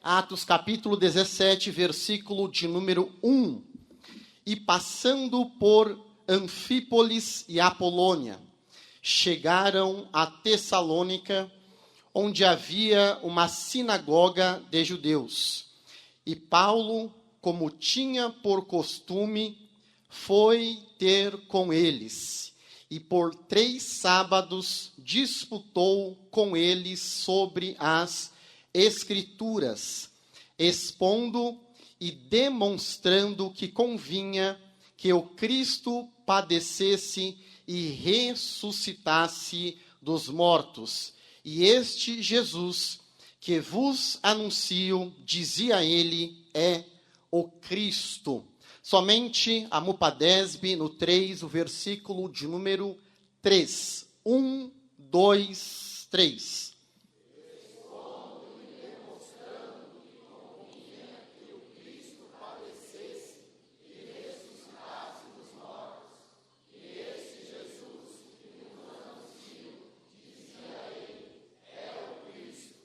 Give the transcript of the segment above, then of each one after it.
Atos capítulo 17, versículo de número 1. E passando por Anfípolis e Apolônia, chegaram a Tessalônica, onde havia uma sinagoga de judeus. E Paulo, como tinha por costume, foi ter com eles. E por 3 sábados disputou com eles sobre as Escrituras, expondo e demonstrando que convinha que o Cristo padecesse e ressuscitasse dos mortos. E este Jesus que vos anuncio, dizia ele, é o Cristo. Somente a Mupadesb, no 3, o versículo de número 3. 1, 2, 3.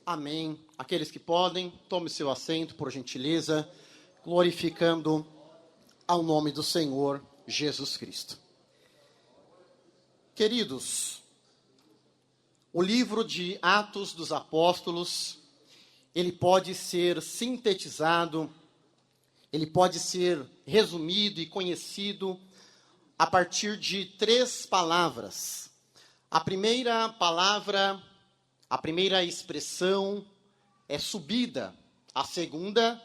Amém. Aqueles que podem, tome seu assento, por gentileza, glorificando ao nome do Senhor Jesus Cristo. Queridos, o livro de Atos dos Apóstolos, ele pode ser sintetizado, ele pode ser resumido e conhecido a partir de 3 palavras. A primeira palavra, a primeira expressão é subida, a segunda,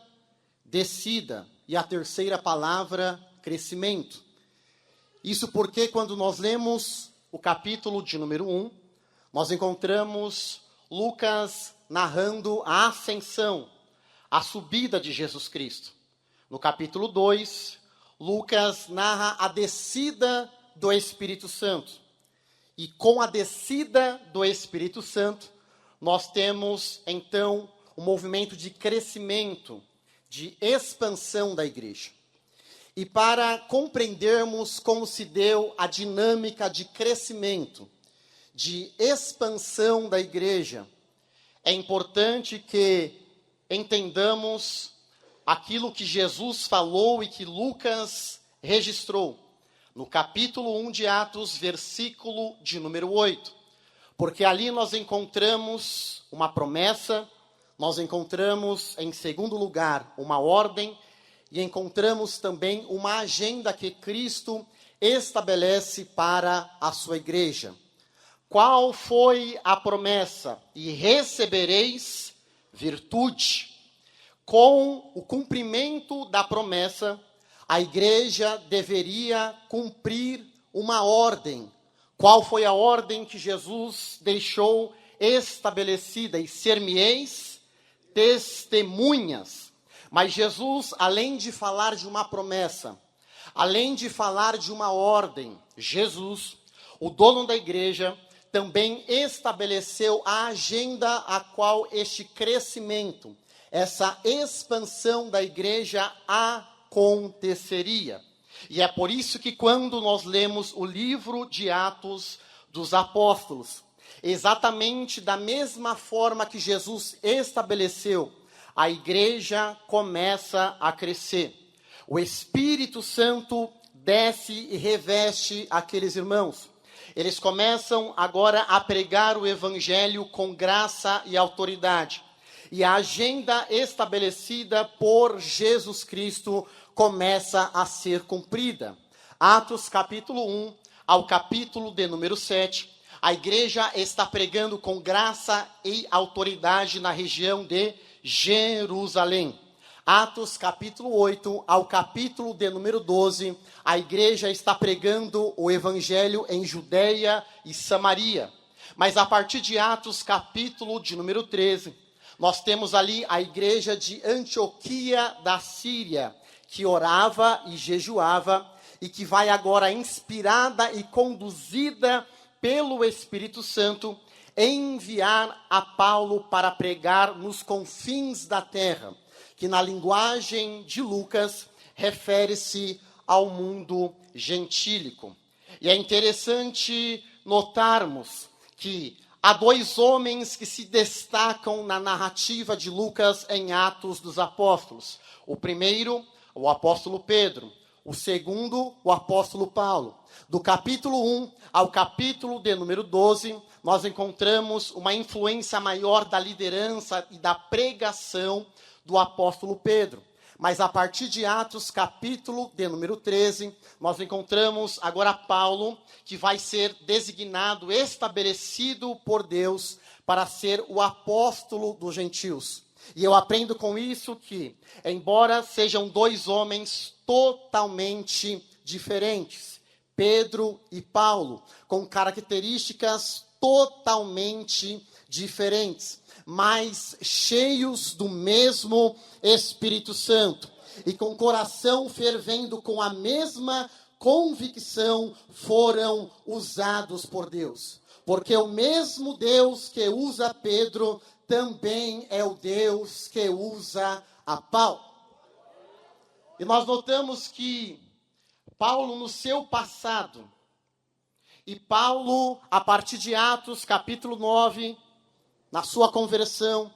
descida, e a terceira palavra, crescimento. Isso porque quando nós lemos o capítulo de número 1, nós encontramos Lucas narrando a ascensão, a subida de Jesus Cristo. No capítulo 2, Lucas narra a descida do Espírito Santo. E com a descida do Espírito Santo, nós temos, então, um movimento de crescimento, de expansão da igreja. E para compreendermos como se deu a dinâmica de crescimento, de expansão da igreja, é importante que entendamos aquilo que Jesus falou e que Lucas registrou. No capítulo 1 de Atos, versículo de número 8. Porque ali nós encontramos uma promessa, nós encontramos, em segundo lugar, uma ordem, e encontramos também uma agenda que Cristo estabelece para a sua igreja. Qual foi a promessa? E recebereis virtude. Com o cumprimento da promessa, a igreja deveria cumprir uma ordem. Qual foi a ordem que Jesus deixou estabelecida? E ser-me-eis testemunhas. Mas Jesus, além de falar de uma promessa, além de falar de uma ordem, Jesus, o dono da igreja, também estabeleceu a agenda a qual este crescimento, essa expansão da igreja aconteceria. E é por isso que quando nós lemos o livro de Atos dos Apóstolos, exatamente da mesma forma que Jesus estabeleceu, a igreja começa a crescer. O Espírito Santo desce e reveste aqueles irmãos. Eles começam agora a pregar o evangelho com graça e autoridade. E a agenda estabelecida por Jesus Cristo começa a ser cumprida. Atos capítulo 1 ao capítulo de número 7, a igreja está pregando com graça e autoridade na região de Jerusalém. Atos capítulo 8 ao capítulo de número 12, a igreja está pregando o evangelho em Judeia e Samaria. Mas a partir de Atos capítulo de número 13, nós temos ali a igreja de Antioquia da Síria, que orava e jejuava, e que vai agora inspirada e conduzida pelo Espírito Santo, enviar a Paulo para pregar nos confins da terra, que na linguagem de Lucas refere-se ao mundo gentílico. E é interessante notarmos que Há dois homens que se destacam na narrativa de Lucas em Atos dos Apóstolos. O primeiro, o apóstolo Pedro. O segundo, o apóstolo Paulo. Do capítulo 1 ao capítulo de número 12, nós encontramos uma influência maior da liderança e da pregação do apóstolo Pedro. Mas a partir de Atos, capítulo de número 13, nós encontramos agora Paulo, que vai ser designado, estabelecido por Deus para ser o apóstolo dos gentios. E eu aprendo com isso que, embora sejam dois homens totalmente diferentes, Pedro e Paulo, com características totalmente diferentes, mas cheios do mesmo Espírito Santo, e com o coração fervendo com a mesma convicção, foram usados por Deus. Porque o mesmo Deus que usa Pedro, também é o Deus que usa a Paulo. E nós notamos que Paulo, no seu passado, e Paulo, a partir de Atos, capítulo 9, na sua conversão,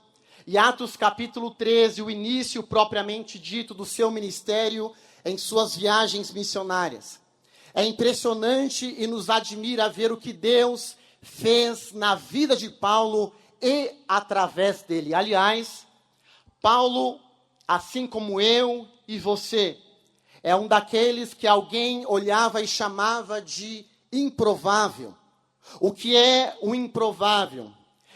e Atos capítulo 13, o início propriamente dito do seu ministério em suas viagens missionárias. É impressionante e nos admira ver o que Deus fez na vida de Paulo e através dele. Aliás, Paulo, assim como eu e você, é um daqueles que alguém olhava e chamava de improvável. O que é o improvável?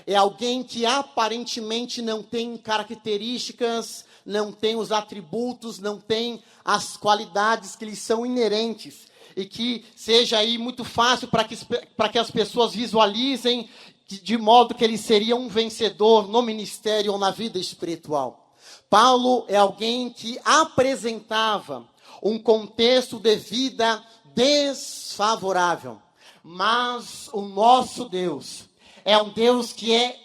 É alguém que aparentemente não tem características, não tem os atributos, não tem as qualidades que lhes são inerentes. E que seja aí muito fácil para que as pessoas visualizem de modo que ele seria um vencedor no ministério ou na vida espiritual. Paulo é alguém que apresentava um contexto de vida desfavorável. Mas o nosso Deus é um Deus que é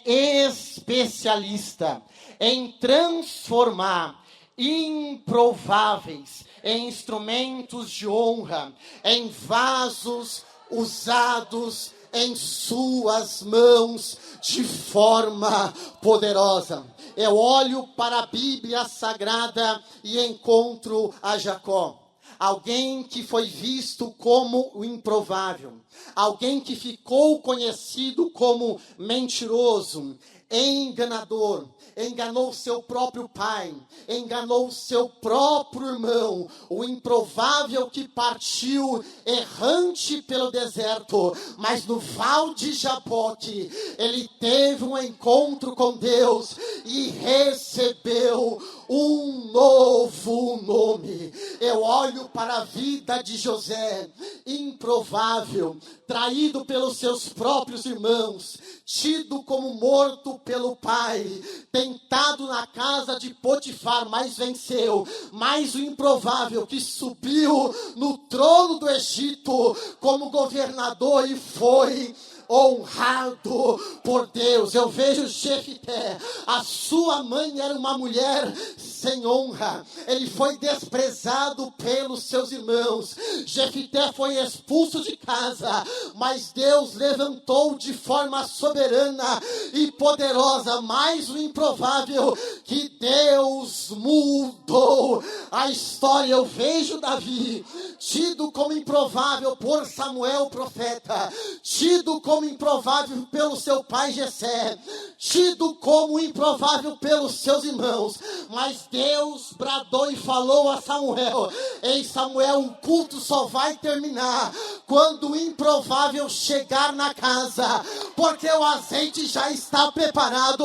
especialista em transformar improváveis em instrumentos de honra, em vasos usados em suas mãos de forma poderosa. Eu olho para a Bíblia Sagrada e encontro a Jacó. Alguém que foi visto como o improvável. Alguém que ficou conhecido como mentiroso, enganador. Enganou seu próprio pai, enganou seu próprio irmão, o improvável que partiu errante pelo deserto, mas no Val de Jaboque, ele teve um encontro com Deus e recebeu um novo nome. Eu olho para a vida de José, improvável, traído pelos seus próprios irmãos, tido como morto pelo pai, tentado na casa de Potifar, mas venceu. Mais o improvável que subiu no trono do Egito como governador e foi honrado por Deus. Eu vejo Jefité, a sua mãe era uma mulher sem honra, ele foi desprezado pelos seus irmãos. Jefité foi expulso de casa, mas Deus levantou de forma soberana e poderosa mais o improvável, que Deus mudou a história. Eu vejo Davi, tido como improvável por Samuel, profeta, tido como improvável pelo seu pai Jessé, tido como improvável pelos seus irmãos, mas Deus bradou e falou a Samuel: ei Samuel, o culto só vai terminar quando o improvável chegar na casa, porque o azeite já está preparado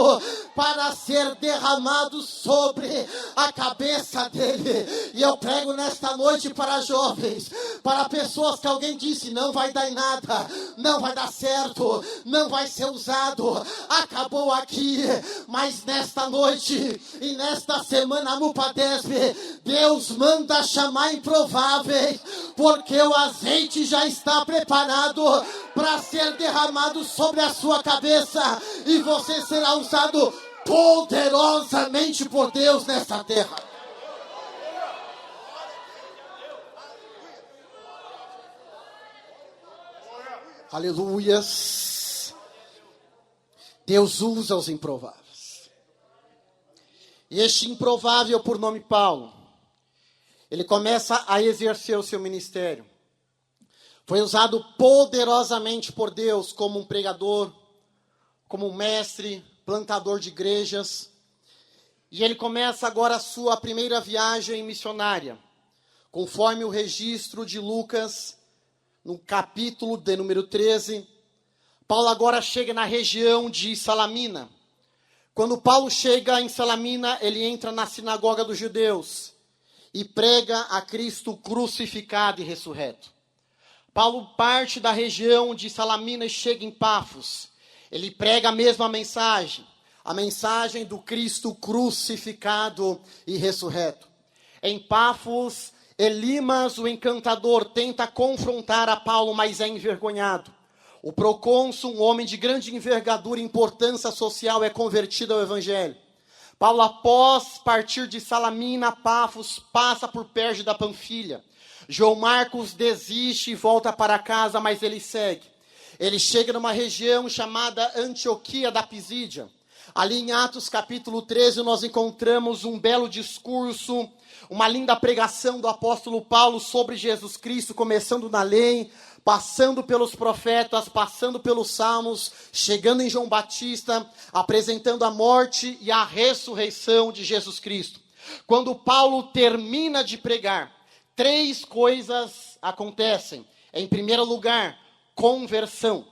para ser derramado sobre a cabeça dele. E eu prego nesta noite para jovens, para pessoas que alguém disse: não vai dar em nada, não vai dar certo, não vai ser usado, acabou aqui. Mas nesta noite e nesta semana no Padesp, Deus manda chamar improváveis, porque o azeite já está preparado para ser derramado sobre a sua cabeça, e você será usado poderosamente por Deus nesta terra. Aleluias. Deus usa os improváveis. E este improvável, por nome Paulo, ele começa a exercer o seu ministério. Foi usado poderosamente por Deus como um pregador, como um mestre, plantador de igrejas. E ele começa agora a sua primeira viagem missionária, conforme o registro de Lucas, no capítulo de número 13. Paulo agora chega na região de Salamina. Quando Paulo chega em Salamina, ele entra na sinagoga dos judeus e prega a Cristo crucificado e ressurreto. Paulo parte da região de Salamina e chega em Pafos. Ele prega a mesma mensagem, a mensagem do Cristo crucificado e ressurreto. Em Pafos, Elimas, o encantador, tenta confrontar a Paulo, mas é envergonhado. O procônsul, um homem de grande envergadura e importância social, é convertido ao evangelho. Paulo, após partir de Salamina, Pafos, passa por Perge da Panfilha. João Marcos desiste e volta para casa, mas ele segue. Ele chega numa região chamada Antioquia da Pisídia. Ali em Atos capítulo 13, nós encontramos um belo discurso, uma linda pregação do apóstolo Paulo sobre Jesus Cristo, começando na lei, passando pelos profetas, passando pelos salmos, chegando em João Batista, apresentando a morte e a ressurreição de Jesus Cristo. Quando Paulo termina de pregar, 3 coisas acontecem. Em primeiro lugar, conversão.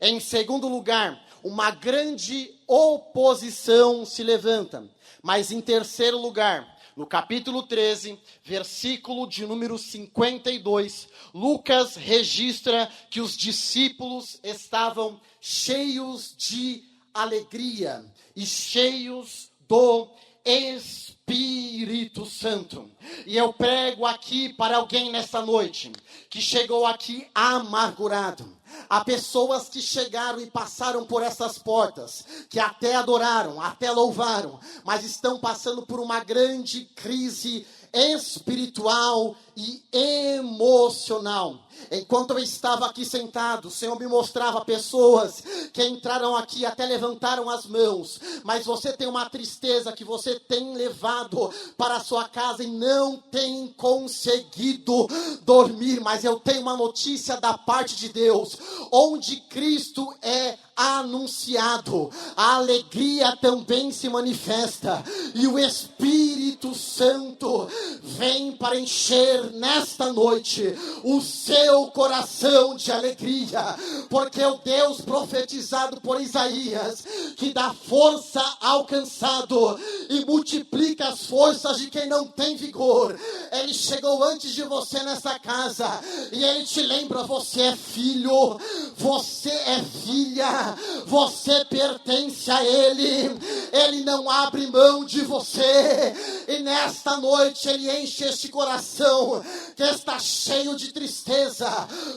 Em segundo lugar, uma grande oposição se levanta. Mas em terceiro lugar, no capítulo 13, versículo de número 52, Lucas registra que os discípulos estavam cheios de alegria e cheios do Espírito Santo. E eu prego aqui para alguém nessa noite que chegou aqui amargurado. Há pessoas que chegaram e passaram por essas portas, que até adoraram, até louvaram, mas estão passando por uma grande crise espiritual e emocional. Enquanto eu estava aqui sentado, o Senhor me mostrava pessoas que entraram aqui, até levantaram as mãos, mas você tem uma tristeza que você tem levado para a sua casa e não tem conseguido dormir. Mas eu tenho uma notícia da parte de Deus: onde Cristo é anunciado, a alegria também se manifesta, e o Espírito Santo vem para encher nesta noite o seu coração de alegria, porque o Deus profetizado por Isaías, que dá força ao cansado e multiplica as forças de quem não tem vigor, ele chegou antes de você nessa casa, e ele te lembra: você é filho, você é filha, você pertence a Ele, Ele não abre mão de você, e nesta noite Ele enche este coração, que está cheio de tristeza,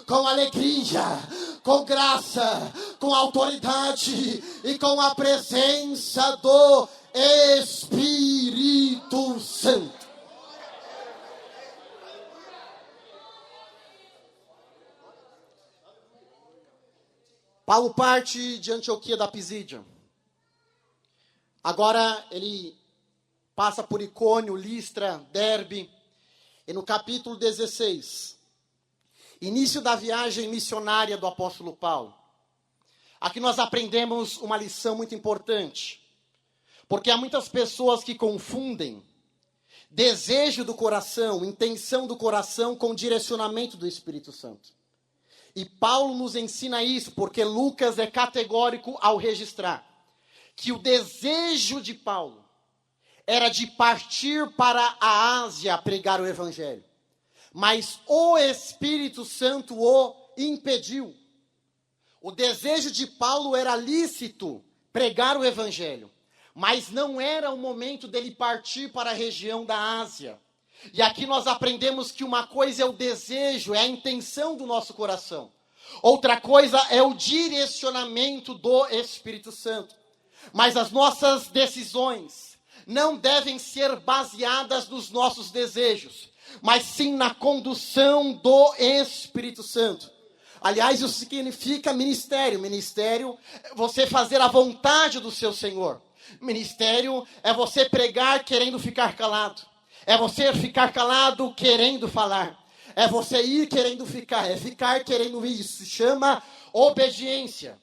com alegria, com graça, com autoridade, e com a presença do Espírito Santo. Paulo parte de Antioquia da Pisídia. Agora ele passa por Icônio, Listra, Derbe. E no capítulo 16, início da viagem missionária do apóstolo Paulo. Aqui nós aprendemos uma lição muito importante. Porque há muitas pessoas que confundem desejo do coração, intenção do coração com direcionamento do Espírito Santo. E Paulo nos ensina isso, porque Lucas é categórico ao registrar que o desejo de Paulo era de partir para a Ásia pregar o Evangelho. Mas o Espírito Santo o impediu. O desejo de Paulo era lícito pregar o Evangelho, mas não era o momento dele partir para a região da Ásia. E aqui nós aprendemos que uma coisa é o desejo, é a intenção do nosso coração. Outra coisa é o direcionamento do Espírito Santo. Mas as nossas decisões não devem ser baseadas nos nossos desejos, mas sim na condução do Espírito Santo. Aliás, isso significa ministério. Ministério é você fazer a vontade do seu Senhor. Ministério é você pregar querendo ficar calado. É você ficar calado querendo falar. É você ir querendo ficar. É ficar querendo ir. Isso se chama obediência.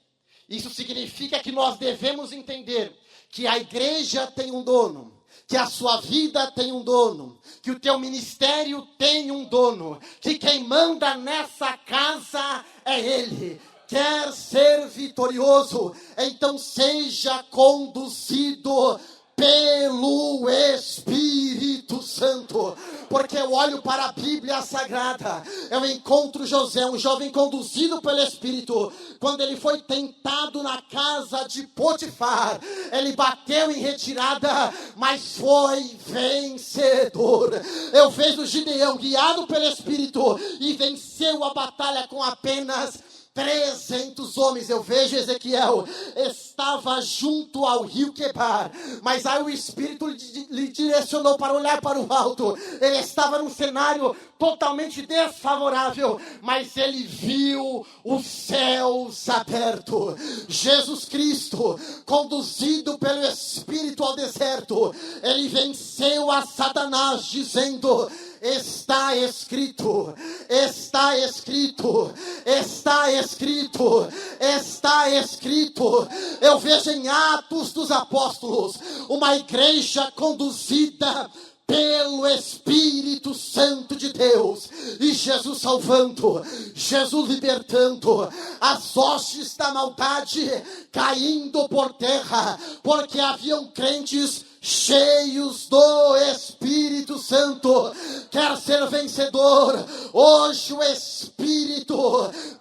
Isso significa que nós devemos entender que a igreja tem um dono. Que a sua vida tem um dono, que o teu ministério tem um dono, que quem manda nessa casa é Ele. Quer ser vitorioso, então seja conduzido pelo Espírito Santo, porque eu olho para a Bíblia Sagrada, eu encontro José, um jovem conduzido pelo Espírito, quando ele foi tentado na casa de Potifar, ele bateu em retirada, mas foi vencedor. Eu vejo Gideão guiado pelo Espírito e venceu a batalha com apenas 300 homens. Eu vejo Ezequiel, estava junto ao rio Quebar, mas aí o Espírito lhe direcionou para olhar para o alto. Ele estava num cenário totalmente desfavorável, mas ele viu os céus abertos. Jesus Cristo, conduzido pelo Espírito ao deserto, ele venceu a Satanás, dizendo: está escrito, está escrito, está escrito, está escrito. Eu vejo em Atos dos Apóstolos uma igreja conduzida pelo Espírito Santo de Deus, e Jesus salvando, Jesus libertando, as hostes da maldade caindo por terra, porque haviam crentes cheios do Espírito Santo. Quer ser vencedor? Hoje o Espírito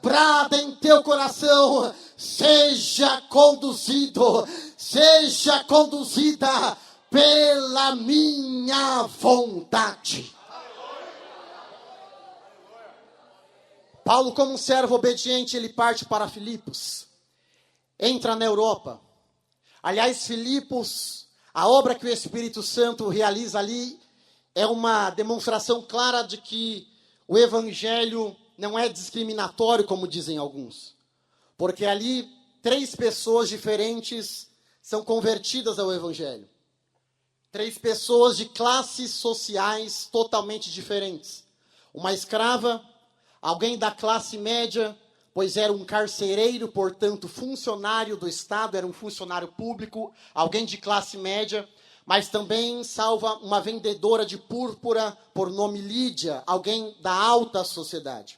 brada em teu coração: seja conduzido, seja conduzida pela minha vontade. Paulo, como um servo obediente, ele parte para Filipos, entra na Europa. Aliás, Filipos, a obra que o Espírito Santo realiza ali é uma demonstração clara de que o evangelho não é discriminatório, como dizem alguns. Porque ali 3 pessoas diferentes são convertidas ao evangelho. 3 pessoas de classes sociais totalmente diferentes. Uma escrava, alguém da classe média, pois era um carcereiro, portanto funcionário do Estado, era um funcionário público, alguém de classe média, mas também salva uma vendedora de púrpura por nome Lídia, alguém da alta sociedade.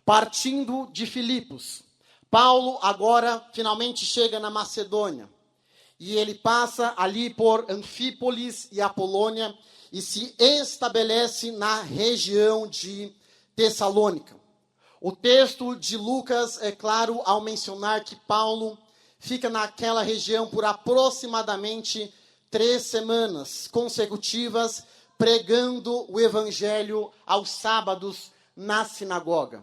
Partindo de Filipos, Paulo agora finalmente chega na Macedônia. E ele passa ali por Anfípolis e Apolônia e se estabelece na região de Tessalônica. O texto de Lucas é claro ao mencionar que Paulo fica naquela região por aproximadamente 3 semanas consecutivas, pregando o evangelho aos sábados na sinagoga.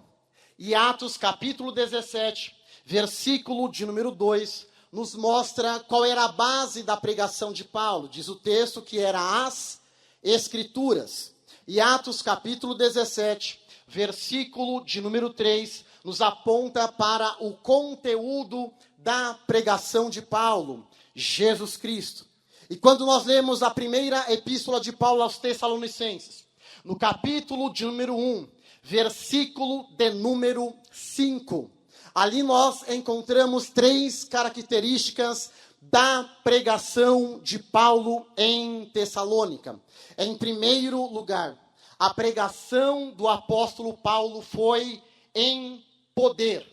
E Atos capítulo 17, versículo de número 2, nos mostra qual era a base da pregação de Paulo. Diz o texto que era as Escrituras. E Atos capítulo 17, versículo de número 3, nos aponta para o conteúdo da pregação de Paulo, Jesus Cristo. E quando nós lemos a primeira epístola de Paulo aos Tessalonicenses, no capítulo de número 1, versículo de número 5, ali nós encontramos 3 características da pregação de Paulo em Tessalônica. Em primeiro lugar, a pregação do apóstolo Paulo foi em poder.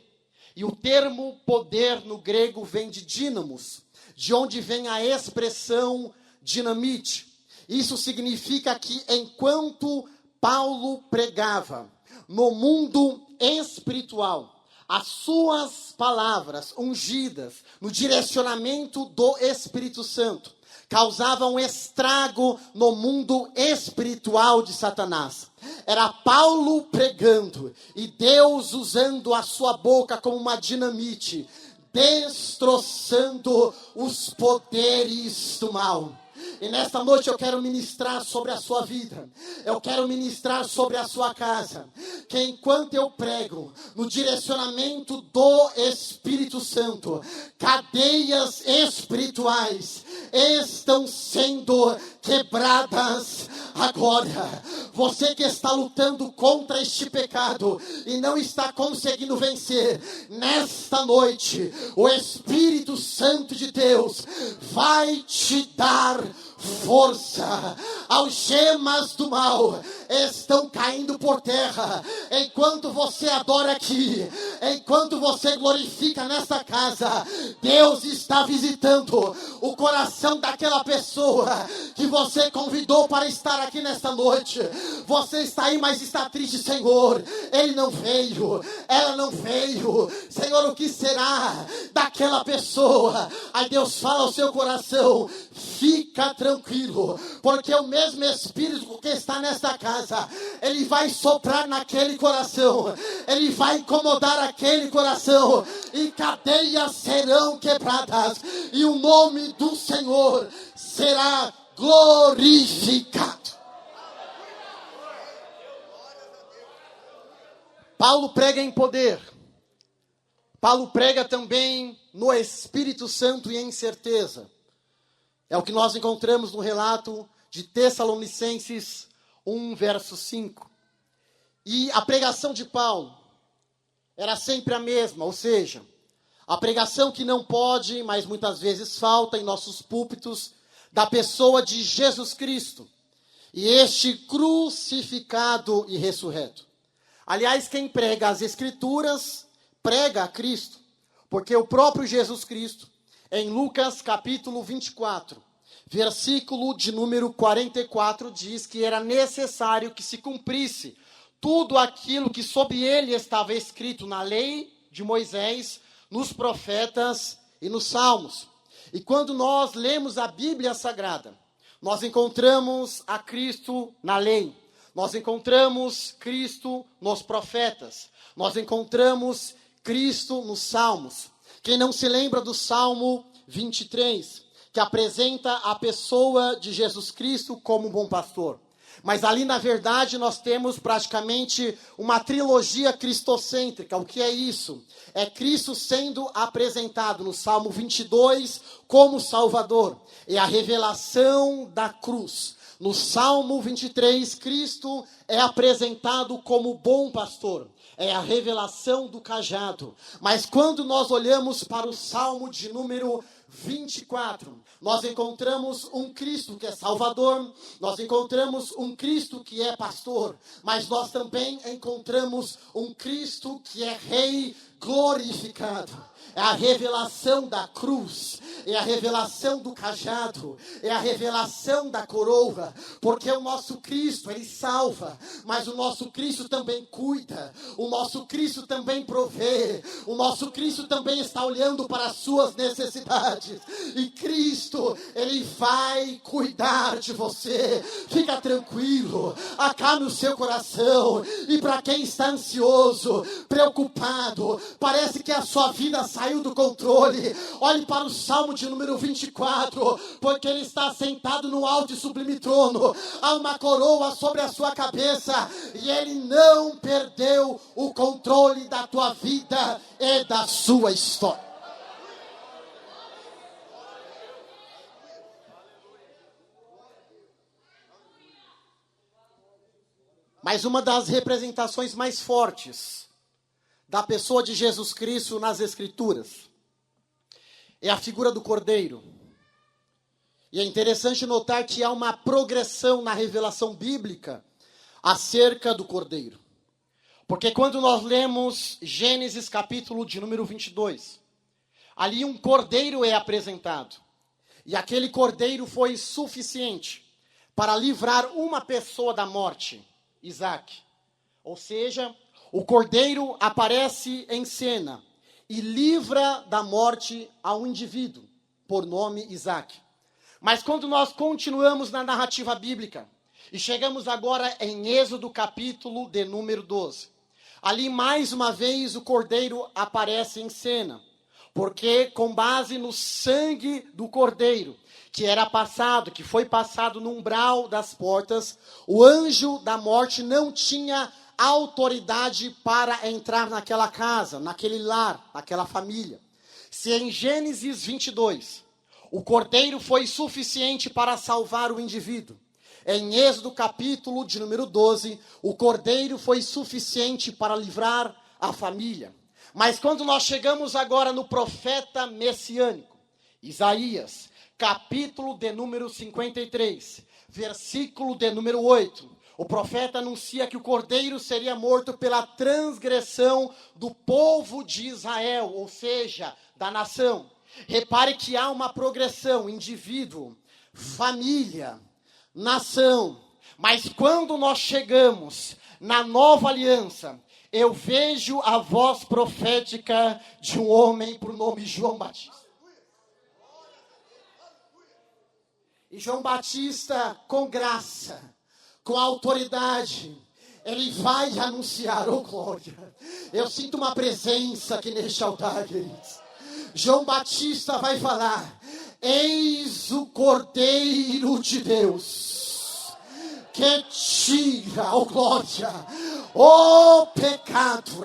E o termo poder no grego vem de dínamos, de onde vem a expressão dinamite. Isso significa que enquanto Paulo pregava no mundo espiritual, as suas palavras ungidas no direcionamento do Espírito Santo causavam estrago no mundo espiritual de Satanás. Era Paulo pregando e Deus usando a sua boca como uma dinamite, destroçando os poderes do mal. E nesta noite eu quero ministrar sobre a sua vida. Eu quero ministrar sobre a sua casa. Que enquanto eu prego no direcionamento do Espírito Santo, cadeias espirituais estão sendo quebradas agora. Você que está lutando contra este pecado e não está conseguindo vencer, nesta noite o Espírito Santo de Deus vai te dar força. Algemas do mal estão caindo por terra enquanto você adora aqui, enquanto você glorifica nesta casa. Deus está visitando o coração daquela pessoa que você convidou para estar aqui nesta noite. Você está aí, mas está triste. Senhor, ele não veio, ela não veio. Senhor, o que será daquela pessoa? Aí Deus fala ao seu coração: fica tranquilo, porque o mesmo Espírito que está nesta casa, ele vai soprar naquele coração, ele vai incomodar aquele coração, e cadeias serão quebradas, e o nome do Senhor será glorificado. Paulo prega em poder. Paulo prega também no Espírito Santo e em certeza. É o que nós encontramos no relato de Tessalonicenses 1, verso 5. E a pregação de Paulo era sempre a mesma, ou seja, a pregação que não pode, mas muitas vezes falta em nossos púlpitos, da pessoa de Jesus Cristo e este crucificado e ressurreto. Aliás, quem prega as Escrituras, prega a Cristo, porque o próprio Jesus Cristo, em Lucas capítulo 24, versículo de número 44, diz que era necessário que se cumprisse tudo aquilo que sob ele estava escrito na lei de Moisés, nos profetas e nos salmos. E quando nós lemos a Bíblia Sagrada, nós encontramos a Cristo na lei. Nós encontramos Cristo nos profetas. Nós encontramos Cristo nos salmos. Quem não se lembra do Salmo 23, que apresenta a pessoa de Jesus Cristo como bom pastor. Mas ali, na verdade, nós temos praticamente uma trilogia cristocêntrica. O que é isso? É Cristo sendo apresentado no Salmo 22 como Salvador. É a revelação da cruz. No Salmo 23, Cristo é apresentado como bom pastor. É a revelação do cajado. Mas quando nós olhamos para o Salmo de número 24, nós encontramos um Cristo que é Salvador, nós encontramos um Cristo que é pastor, mas nós também encontramos um Cristo que é Rei glorificado. É a revelação da cruz, é a revelação do cajado, é a revelação da coroa, porque o nosso Cristo, ele salva, mas o nosso Cristo também cuida, o nosso Cristo também provê, o nosso Cristo também está olhando para as suas necessidades, e Cristo, ele vai cuidar de você. Fica tranquilo, acalme o seu coração. E para quem está ansioso, preocupado, parece que a sua vida saiu do controle, olhe para o Salmo de número 24, porque ele está sentado no alto e sublime trono, há uma coroa sobre a sua cabeça, e ele não perdeu o controle da tua vida e da sua história. Mas uma das representações mais fortes da pessoa de Jesus Cristo nas Escrituras é a figura do Cordeiro. E é interessante notar que há uma progressão na revelação bíblica acerca do Cordeiro. Porque quando nós lemos Gênesis capítulo de número 22, ali um cordeiro é apresentado. E aquele cordeiro foi suficiente para livrar uma pessoa da morte, Isaac. Ou seja, o cordeiro aparece em cena e livra da morte a um indivíduo, por nome Isaac. Mas quando nós continuamos na narrativa bíblica, e chegamos agora em Êxodo capítulo de número 12, ali mais uma vez o cordeiro aparece em cena. Porque com base no sangue do cordeiro, que foi passado no umbral das portas, o anjo da morte não tinha autoridade para entrar naquela casa, naquele lar, naquela família. Se em Gênesis 22, o cordeiro foi suficiente para salvar o indivíduo, em Êxodo capítulo de número 12, o cordeiro foi suficiente para livrar a família. Mas quando nós chegamos agora no profeta messiânico, Isaías, capítulo de número 53, versículo de número 8, o profeta anuncia que o cordeiro seria morto pela transgressão do povo de Israel, ou seja, da nação. Repare que há uma progressão, indivíduo, família, nação. Mas quando nós chegamos na nova aliança, eu vejo a voz profética de um homem por nome João Batista. E João Batista, com graça, com autoridade, ele vai anunciar, oh glória. Eu sinto uma presença aqui neste altar, queridos. João Batista vai falar: eis o Cordeiro de Deus, que tira, oh glória, o pecado,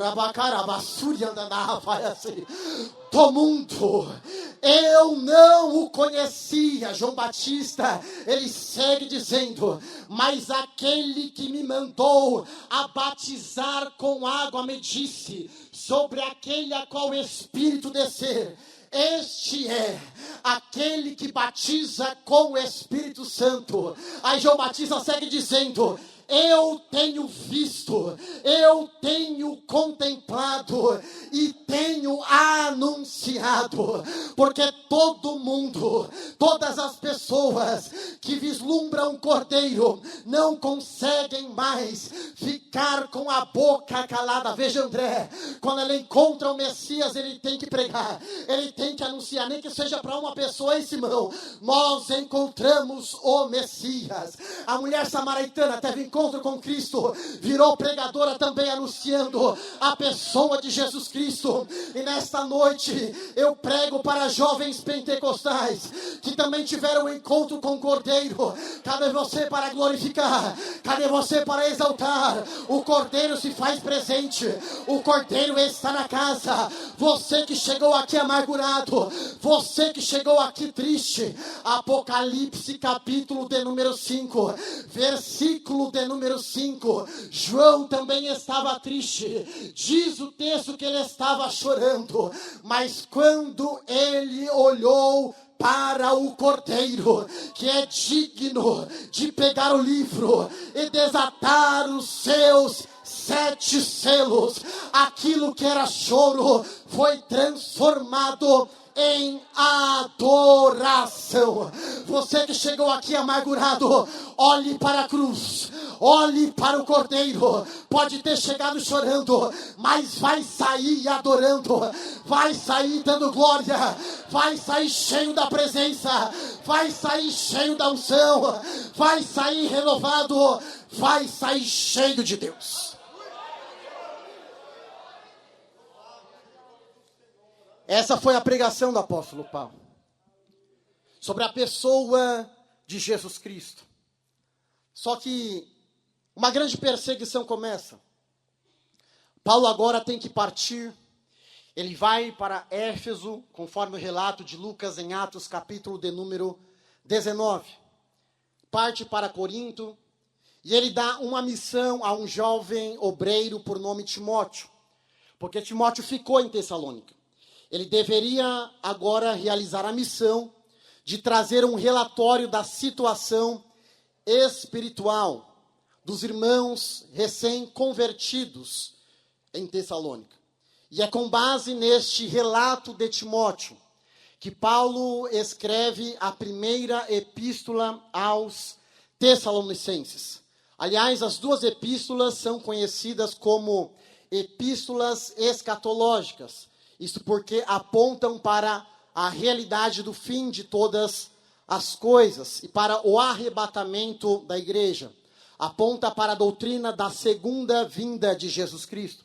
do mundo. Eu não o conhecia. João Batista, ele segue dizendo: mas aquele que me mandou a batizar com água me disse, sobre aquele a qual o Espírito descer, este é aquele que batiza com o Espírito Santo. Aí João Batista segue dizendo: eu tenho visto, eu tenho contemplado e tenho anunciado, porque todo mundo, todas as pessoas que vislumbram o Cordeiro não conseguem mais ficar com a boca calada. Veja André, quando ele encontra o Messias, ele tem que pregar, ele tem que anunciar, nem que seja para uma pessoa. Ei, Simão, nós encontramos o Messias. A mulher samaritana teve encontro com Cristo, virou pregadora também, anunciando a pessoa de Jesus Cristo. E nesta noite eu prego para jovens pentecostais que também tiveram um encontro com o Cordeiro. Cadê você para glorificar? Cadê você para exaltar? O Cordeiro se faz presente, o Cordeiro está na casa. Você que chegou aqui amargurado, você que chegou aqui triste, Apocalipse capítulo de número 5, versículo de número 5, João também estava triste. Diz o texto que ele estava chorando, mas quando ele olhou para o Cordeiro, que é digno de pegar o livro e desatar os seus 7 selos, aquilo que era choro foi transformado em adoração. Você que chegou aqui amargurado, olhe para a cruz, olhe para o Cordeiro. Pode ter chegado chorando, mas vai sair adorando, vai sair dando glória, vai sair cheio da presença, vai sair cheio da unção, vai sair renovado, vai sair cheio de Deus. Essa foi a pregação do apóstolo Paulo sobre a pessoa de Jesus Cristo. Só que uma grande perseguição começa. Paulo agora tem que partir. Ele vai para Éfeso, conforme o relato de Lucas em Atos capítulo de número 19. Parte para Corinto e ele dá uma missão a um jovem obreiro por nome Timóteo, porque Timóteo ficou em Tessalônica. Ele deveria agora realizar a missão de trazer um relatório da situação espiritual dos irmãos recém-convertidos em Tessalônica. E é com base neste relato de Timóteo que Paulo escreve a primeira epístola aos Tessalonicenses. Aliás, as duas epístolas são conhecidas como epístolas escatológicas. Isso porque apontam para a realidade do fim de todas as coisas e para o arrebatamento da igreja. Aponta para a doutrina da segunda vinda de Jesus Cristo.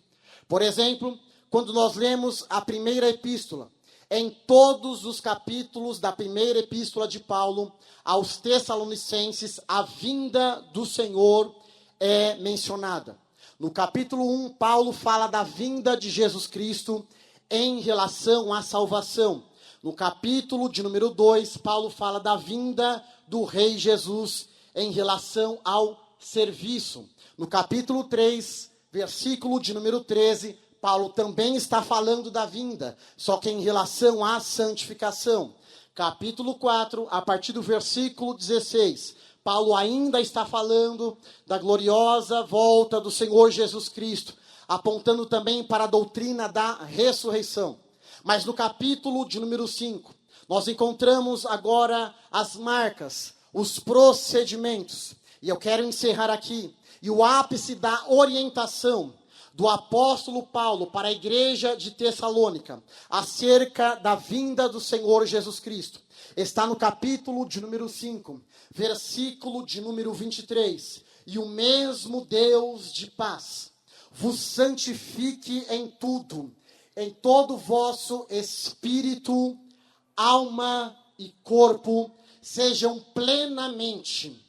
Por exemplo, quando nós lemos a primeira epístola, Em todos os capítulos da primeira epístola de Paulo aos Tessalonicenses, a vinda do Senhor é mencionada. No capítulo 1, Paulo fala da vinda de Jesus Cristo em relação à salvação. No capítulo de número 2, Paulo fala da vinda do Rei Jesus em relação ao serviço. No capítulo 3, versículo de número 13, Paulo também está falando da vinda, só que em relação à santificação. Capítulo 4, a partir do versículo 16, Paulo ainda está falando da gloriosa volta do Senhor Jesus Cristo, apontando também para a doutrina da ressurreição. Mas no capítulo de número 5, nós encontramos agora as marcas, os procedimentos. E eu quero encerrar aqui. E o ápice da orientação do apóstolo Paulo para a igreja de Tessalônica, acerca da vinda do Senhor Jesus Cristo, está no capítulo de número 5, versículo de número 23. E o mesmo Deus de paz vos santifique em tudo, em todo o vosso espírito, alma e corpo, sejam plenamente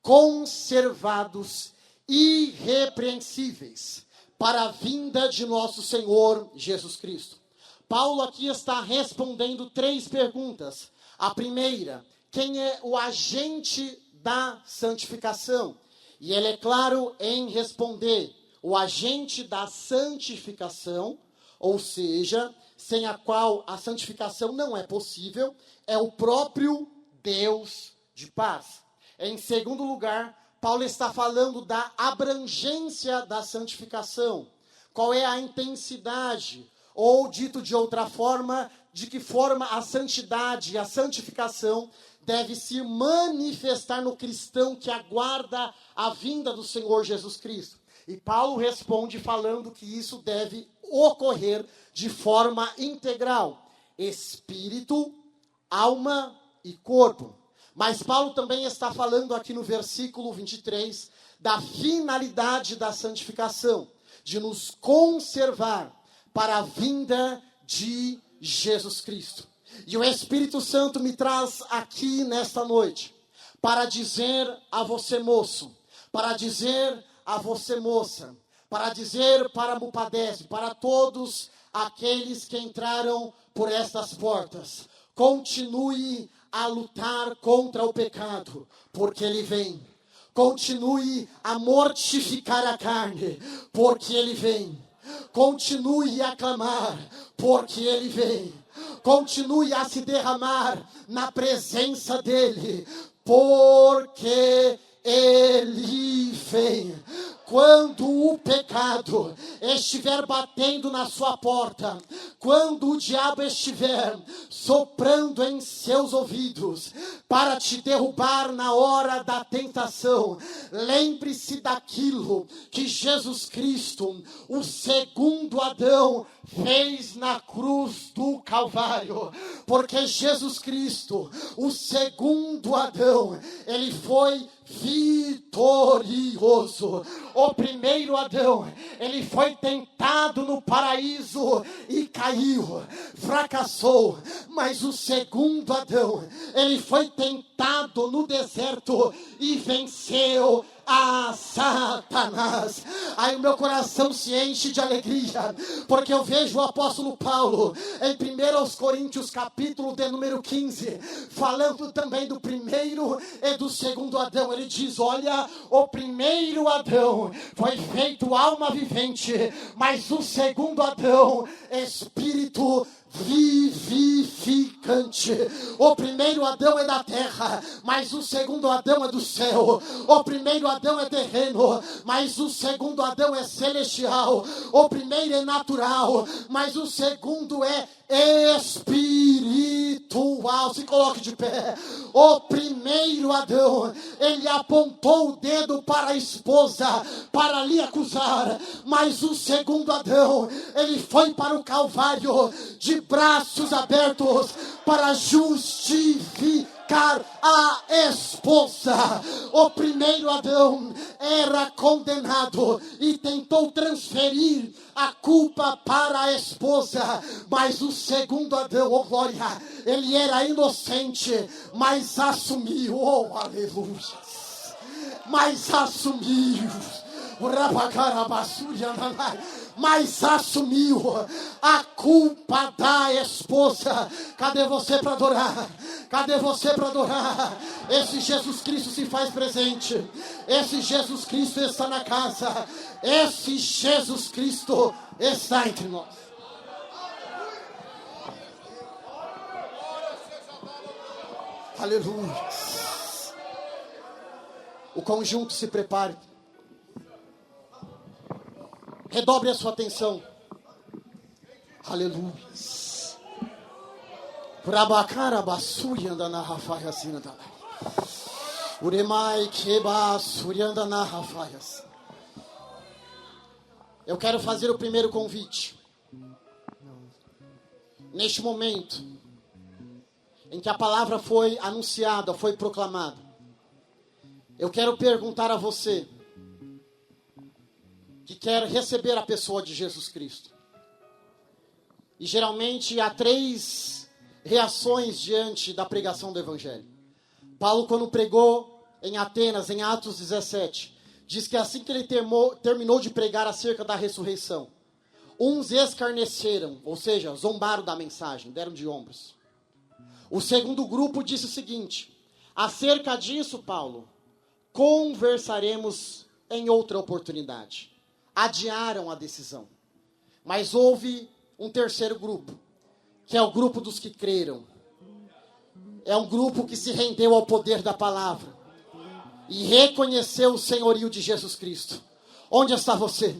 conservados, irrepreensíveis, para a vinda de nosso Senhor Jesus Cristo. Paulo aqui está respondendo 3 perguntas. A primeira, quem é o agente da santificação? E ele é claro em responder, o agente da santificação, ou seja, sem a qual a santificação não é possível, é o próprio Deus de paz. Em segundo lugar, Paulo está falando da abrangência da santificação. Qual é a intensidade, ou dito de outra forma, de que forma a santidade, a santificação deve se manifestar no cristão que aguarda a vinda do Senhor Jesus Cristo. E Paulo responde falando que isso deve ocorrer de forma integral, espírito, alma e corpo. Mas Paulo também está falando aqui no versículo 23 da finalidade da santificação, de nos conservar para a vinda de Jesus Cristo. E o Espírito Santo me traz aqui nesta noite para dizer a você, moço, para dizer a você, moça, para dizer para Mupadese, para todos aqueles que entraram por estas portas, continue a lutar contra o pecado, porque ele vem. Continue a mortificar a carne, porque ele vem. Continue a clamar, porque ele vem. Continue a se derramar na presença dele, porque ele vem. Quando o pecado estiver batendo na sua porta, quando o diabo estiver soprando em seus ouvidos para te derrubar na hora da tentação, lembre-se daquilo que Jesus Cristo, o segundo Adão, fez na cruz do Calvário. Porque Jesus Cristo, o segundo Adão, ele foi vitorioso. O primeiro Adão, ele foi tentado no paraíso e caiu, fracassou. Mas o segundo Adão, ele foi tentado no deserto e venceu a Satanás. Aí o meu coração se enche de alegria, porque eu vejo o apóstolo Paulo em 1 Coríntios capítulo de número 15, falando também do primeiro e do segundo Adão. Ele diz, olha, o primeiro Adão foi feito alma vivente, mas o segundo Adão, espírito vivificante. O primeiro Adão é da terra, mas o segundo Adão é do céu. O primeiro Adão é terreno, mas o segundo Adão é celestial. O primeiro é natural, mas o segundo é espiritual. Se coloque de pé. O primeiro Adão, ele apontou o dedo para a esposa para lhe acusar, mas o segundo Adão, ele foi para o Calvário de braços abertos para justificar buscar a esposa. O primeiro Adão era condenado e tentou transferir a culpa para a esposa, mas o segundo Adão, oh glória, ele era inocente, mas assumiu, oh aleluia, mas assumiu, mas assumiu a culpa da esposa. Cadê você para adorar? Cadê você para adorar? Esse Jesus Cristo se faz presente. Esse Jesus Cristo está na casa. Esse Jesus Cristo está entre nós. Aleluia. O conjunto se prepare. Redobre a sua atenção. Aleluia. Brabacara basuri anda na rafaia sina da. Uremai keba suri anda na rafaia. Eu quero fazer o primeiro convite. Neste momento em que a palavra foi anunciada, foi proclamada, eu quero perguntar a você que quer receber a pessoa de Jesus Cristo. E geralmente há 3 reações diante da pregação do Evangelho. Paulo, quando pregou em Atenas, em Atos 17, diz que assim que ele terminou de pregar acerca da ressurreição, uns escarneceram, ou seja, zombaram da mensagem, deram de ombros. O segundo grupo disse o seguinte: acerca disso, Paulo, conversaremos em outra oportunidade. Adiaram a decisão. Mas houve um terceiro grupo, que é o grupo dos que creram. É um grupo que se rendeu ao poder da palavra e reconheceu o senhorio de Jesus Cristo. Onde está você?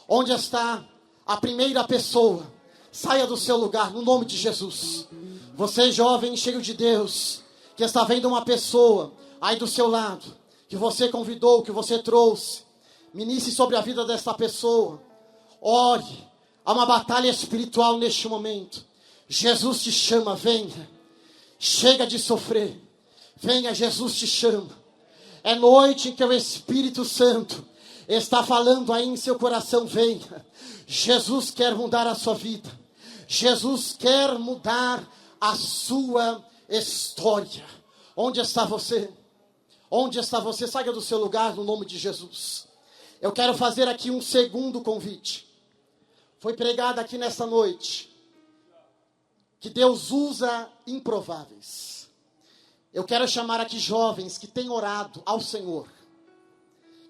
Onde está a primeira pessoa? Saia do seu lugar, no nome de Jesus. Você, jovem, cheio de Deus, que está vendo uma pessoa aí do seu lado, que você convidou, que você trouxe, ministre sobre a vida dessa pessoa. Ore. Há uma batalha espiritual neste momento. Jesus te chama, venha. Chega de sofrer. Venha, Jesus te chama. É noite em que o Espírito Santo está falando aí em seu coração, venha. Jesus quer mudar a sua vida. Jesus quer mudar a sua história. Onde está você? Onde está você? Saia do seu lugar no nome de Jesus. Eu quero fazer aqui um segundo convite. Foi pregado aqui nessa noite que Deus usa improváveis. Eu quero chamar aqui jovens que têm orado ao Senhor,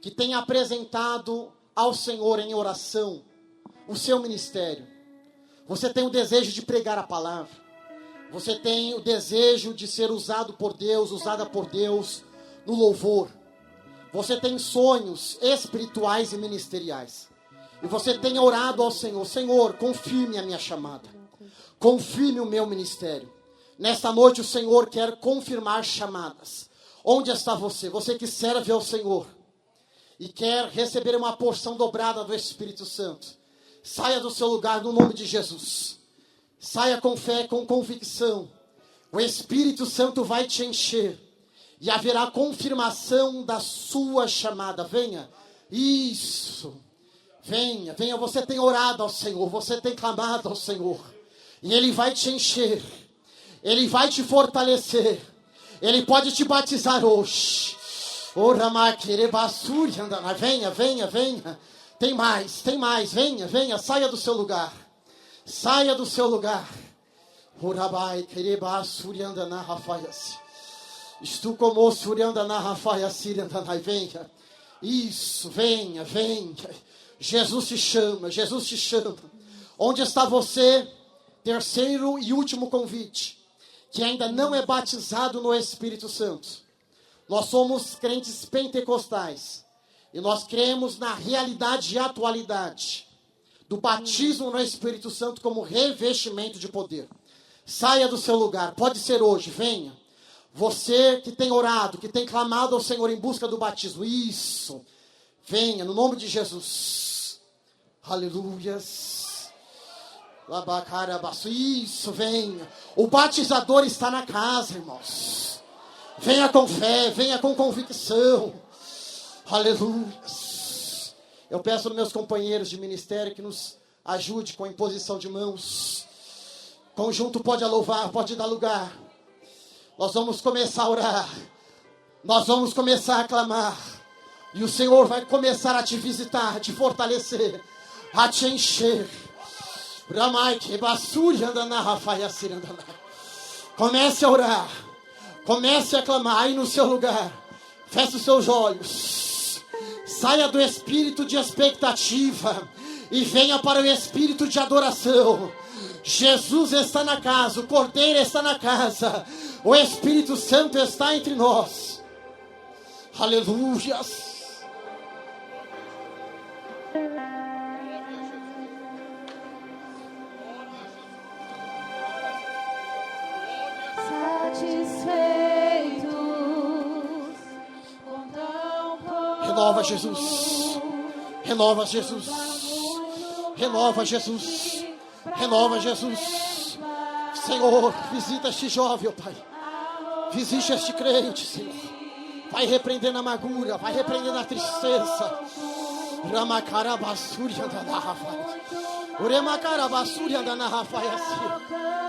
que têm apresentado ao Senhor em oração o seu ministério. Você tem o desejo de pregar a palavra. Você tem o desejo de ser usado por Deus, usada por Deus no louvor. Você tem sonhos espirituais e ministeriais. E você tem orado ao Senhor. Senhor, confirme a minha chamada. Confirme o meu ministério. Nesta noite o Senhor quer confirmar chamadas. Onde está você? Você que serve ao Senhor e quer receber uma porção dobrada do Espírito Santo. Saia do seu lugar no nome de Jesus. Saia com fé, com convicção. O Espírito Santo vai te encher. E haverá confirmação da sua chamada. Venha. Isso. Venha, venha. Você tem orado ao Senhor. Você tem clamado ao Senhor. E Ele vai te encher. Ele vai te fortalecer. Ele pode te batizar hoje. Venha, venha, venha. Tem mais, tem mais. Venha, venha. Saia do seu lugar. Saia do seu lugar. Estou como surianda na rafaia sirianda na venha. Isso, venha, venha. Jesus te chama, Jesus te chama. Onde está você? Terceiro e último convite, que ainda não é batizado no Espírito Santo. Nós somos crentes pentecostais e nós cremos na realidade e atualidade do batismo no Espírito Santo como revestimento de poder. Saia do seu lugar, pode ser hoje, venha. Você que tem orado, que tem clamado ao Senhor em busca do batismo, isso, venha, no nome de Jesus. Aleluias. Isso, venha. O batizador está na casa, irmãos. Venha com fé, venha com convicção. Aleluia. Eu peço aos meus companheiros de ministério que nos ajude com a imposição de mãos. Conjunto pode louvar, pode dar lugar. Nós vamos começar a orar. Nós vamos começar a clamar. E o Senhor vai começar a te visitar, a te fortalecer, a te encher. Comece a orar. Comece a clamar aí no seu lugar. Feche os seus olhos. Saia do espírito de expectativa e venha para o espírito de adoração. Jesus está na casa, o Cordeiro está na casa, o Espírito Santo está entre nós. Aleluia. Renova, Jesus. Renova, Jesus. Renova, Jesus. Renova, Jesus. Senhor, visita este jovem, ó Pai. Visite este crente, Senhor. Vai repreendendo a amargura, vai repreendendo a tristeza.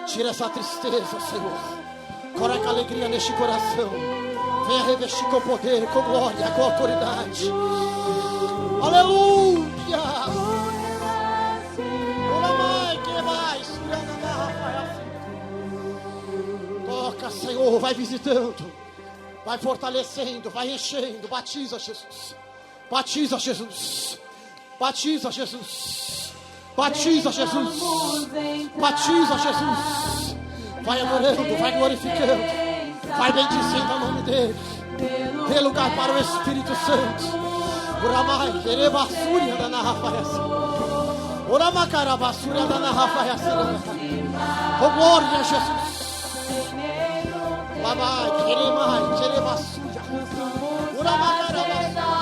Tira essa tristeza, Senhor. Coloca alegria neste coração. Venha revestir com poder, com glória, com autoridade. Aleluia! Toca, Senhor, vai visitando, vai fortalecendo, vai enchendo. Batiza, Jesus. Batiza, Jesus. Batiza, Jesus. Batiza, Jesus. Batiza, Jesus. Vai adorando, vai glorificando, vai bendizendo o nome dele. Dê lugar para o Espírito Santo. Uramai, querebassúria da narrafaiaça. Uramacarabassúria da narrafaiaça. Oh, glória a Jesus. Babai, queremai, querebassúria. Uramacarabassúria.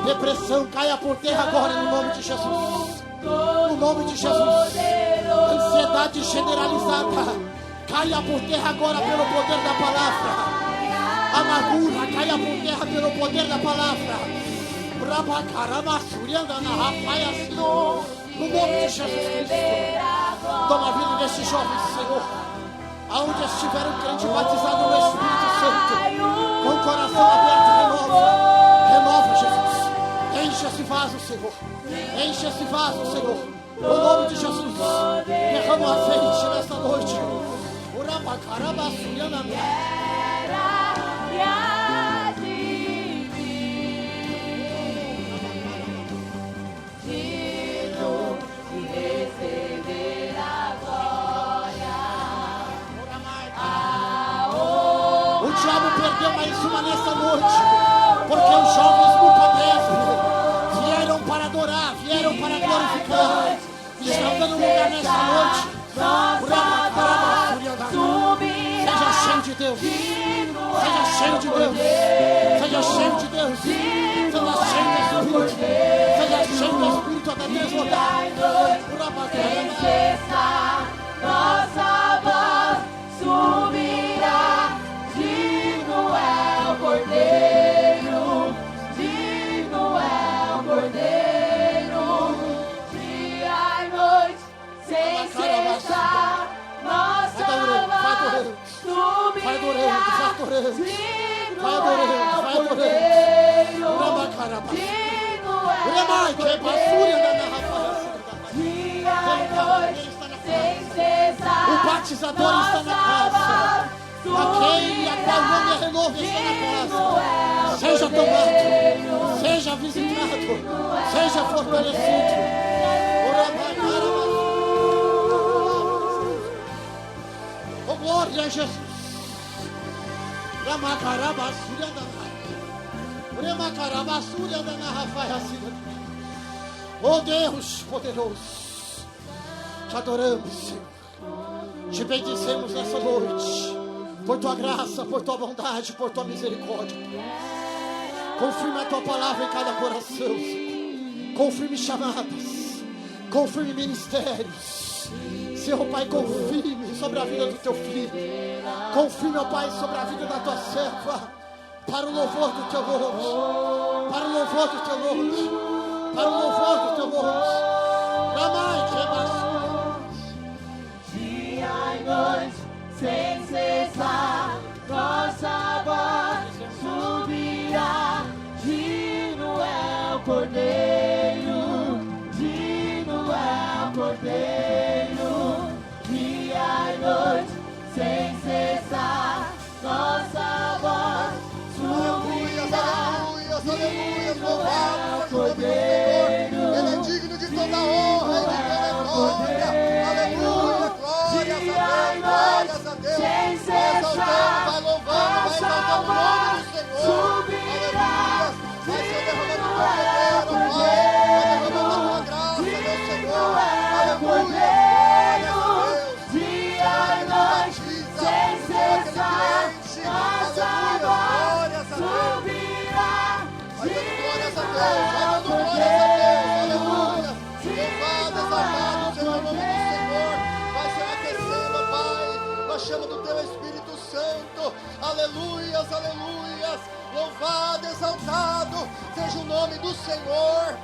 Depressão caia por terra agora no nome de Jesus. No nome de Jesus. Ansiedade generalizada caia por terra agora pelo poder da palavra. Amargura caia por terra pelo poder da palavra. No nome de Jesus Cristo. Toma a vida deste jovem, Senhor. Aonde estiver um crente batizado no Espírito Santo, com o coração aberto, renova. Renova, Jesus. Enche esse vaso, Senhor. Enche esse vaso, Senhor. No nome de Jesus. Derrama azeite nesta noite. O diabo perdeu mais uma nessa noite, porque os jovens no poder vieram para adorar, vieram para glorificar. Estão dando lugar nesta noite. Seja cheio de Deus. Seja cheio de Deus. Seja cheio de Deus. Seja cheio do Espírito. Seja cheio do Espírito até transbordar. Nossa voz subirá. Digno é o Cordeiro. Digno é o Cordeiro. Dia e noite sem cessar. Nossa voz subirá. Digno é o Cordeiro. Digno é o Cordeiro. Dia e noite sem cessar. O batizador está na casa. Aquele a qual não me renova está na casa. Seja tomado, seja visitado, seja fortalecido. Oh, glória a Jesus. Oh Deus poderoso, te adoramos, Senhor. Te bendizemos nessa noite, por tua graça, por tua bondade, por tua misericórdia. Confirma a tua palavra em cada coração, Senhor. Confirme chamadas, confirme ministérios. Senhor Pai, confirme sobre a vida do teu filho. Confirme, ó Pai, sobre a vida da tua serva, para o louvor do teu nome, para o louvor do teu nome, para o louvor do teu nome. Na mãe, que é mais dia e noite, sem cessar, nossa voz subirá. Digno é o Cordeiro, digno é o Cordeiro. Dia e noite, sem cessar, nossa voz subirá. Digno é o Cordeiro, Ele é digno de toda honra e de toda glória. Aleluia, glórias a Deus, sem cessar, vai louvando, vai exaltando o nome do Senhor. subirá. Vai ser derramando o teu poder, vai derramando a tua graça, meu Senhor. Aleluia, Dia e noite, sem cessar, nossa voz subirá. vai dando glórias a Deus, vai dando glórias a Deus. Aleluia, louvado, exaltado seja o nome do Senhor. Vai se aquecendo, Pai, na chama do teu Espírito Santo. Aleluias, aleluias. Louvado, exaltado seja o nome do Senhor.